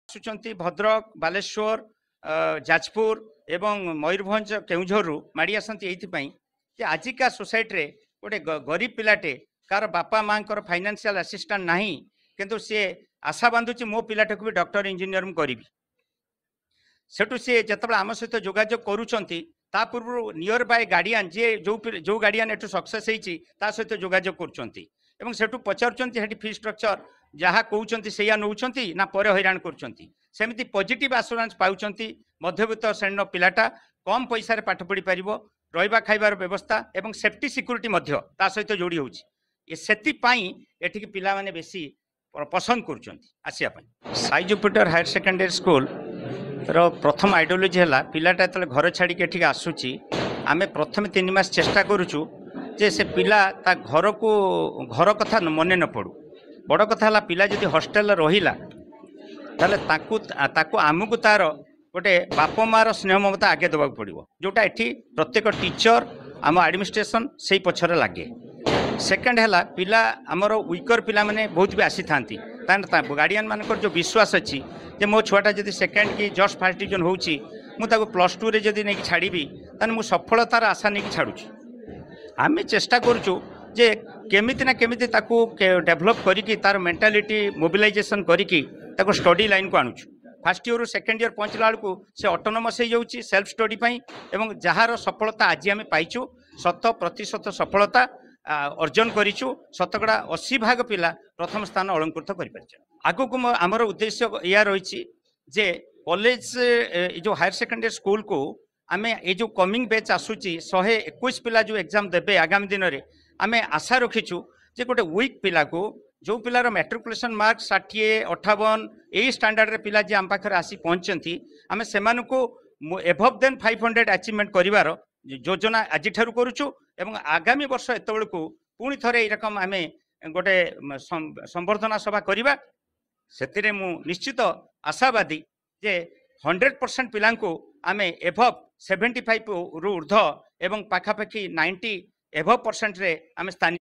आसुचंती भद्रक बालेश्वर जाजपुर एवं मयूरभंज केउझर माड़ी आसती ये आजिका सोसाइटी रे गोटे गरीब पिलाटे कार बापा माँ फाइनेंशियल असिस्टेंट नहीं किंतु सी आशा बांधुची मो पिलाटे को भी डॉक्टर इंजीनियर करी सेठू सी जिते आम सहित जोगाजोग करुँच पूर्व नियर बाय गार्डियन जी जो गार्डियन एठू सक्सेस होता सहित जोगाजोग करुँच सेठू पचारुंट फी स्ट्रक्चर जहाँ कहते से नौ ना पर हैरान करमती पॉजिटिव आश्योरेंस पाँच मध्यवित्त श्रेणी पिलाटा कम पैसा पाठ पढ़ी पार रहा खाइबार व्यवस्था एवं सेफ्टी सिक्योरिटी सहित जोड़ी होती एठिक पिला माने बेसी पसंद कर Sai Jupiter higher secondary school रो प्रथम आइडियोलॉजी है पिलाटा जो घर छाड़ी एठिक आसूची आमे प्रथम 3 मास चेष्टा करुचु जे से पिला ता घर को घर कथा मन न पड़ू बड़ कथा है पिला जदि हॉस्टेल रहिला ताले ताकू आमको तार गोटे बाप मार स्नेह ममता आगे देवाक पड़ो जोटा एठी प्रत्येक टीचर आम एडमिनिस्ट्रेशन से पछरे लगे सेकेंड है पिला आमर विकर पिला माने बहुत भी आसी था गार्डियन मान जो विश्वास अच्छी जे मो छुआटा जदि सेकेंड कि जस्ट फर्स्ट डिविजन होता +2 रे जदि नहीं छाड़ी ताने मु सफलतार आशा नहीं छाड़ुची आम चेष्टा करुचु जे केमिति ना केमिति ताकू डेभलप करिकी तार मेंटालिटी मोबिलाइजेशन करिकी ताकू स्टडी लाइन को आणुछु फर्स्ट ईयर सेकेंड ईयर पहुँचला बेलू से ऑटोनोमस हो जाऊँगी सेल्फ स्टडी एवं जार सफलता आज आम पाइचु 100% सफलता अर्जन करूँ शतकड़ा 80 भाग पिला प्रथम स्थान अलंकृत कर आमर उद्देश्य या रही जे कॉलेज जो हायर सेकेंडरी स्कूल को आम ये जो कमिंग बैच आसूची 121 पिला जो एग्जाम देबे आगामी दिन में आम आशा रखीचु जे गोटे वीक पिला को जो पिलार मैट्रिकुलेशन मार्क 60-58 यही स्टैंडर्ड रे पिला जे आम पाखरे आसी पहुंचती आम से एभव देन 500 अचीवमेंट करिवार योजना आज ठारू करुचु एवं आगामी वर्ष एत बेलू पुणी थे यकम आम गोटे संबर्धना सभा करवा से निश्चित आशावादी जे 100% पिला आम एभव 75 रु ऊर्ध एवं पाखापाखि 90 एभव % रे आम स्थानीय